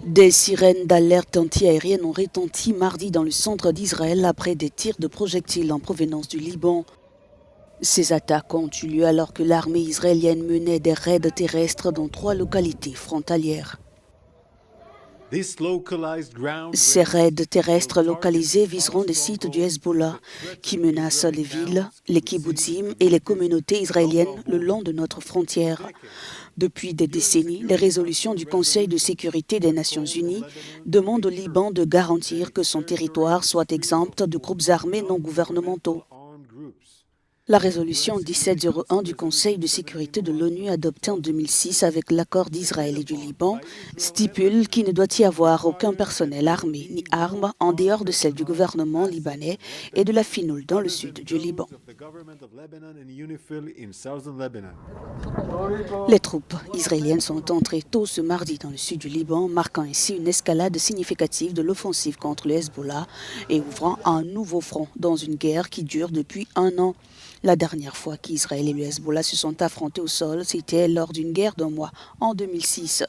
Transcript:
Des sirènes d'alerte antiaérienne ont retenti mardi dans le centre d'Israël après des tirs de projectiles en provenance du Liban. Ces attaques ont eu lieu alors que l'armée israélienne menait des raids terrestres dans 3 localités frontalières. Ces raids terrestres localisés viseront des sites du Hezbollah qui menacent les villes, les kibbutzim et les communautés israéliennes le long de notre frontière. Depuis des décennies, les résolutions du Conseil de sécurité des Nations Unies demandent au Liban de garantir que son territoire soit exempt de groupes armés non gouvernementaux. La résolution 1701 du Conseil de sécurité de l'ONU adoptée en 2006 avec l'accord d'Israël et du Liban stipule qu'il ne doit y avoir aucun personnel armé ni armes en dehors de celle du gouvernement libanais et de la Finoul dans le sud du Liban. Les troupes israéliennes sont entrées tôt ce mardi dans le sud du Liban, marquant ainsi une escalade significative de l'offensive contre le Hezbollah et ouvrant un nouveau front dans une guerre qui dure depuis 1 an. La dernière fois qu'Israël et le Hezbollah se sont affrontés au sol, c'était lors d'une guerre d'1 mois, en 2006.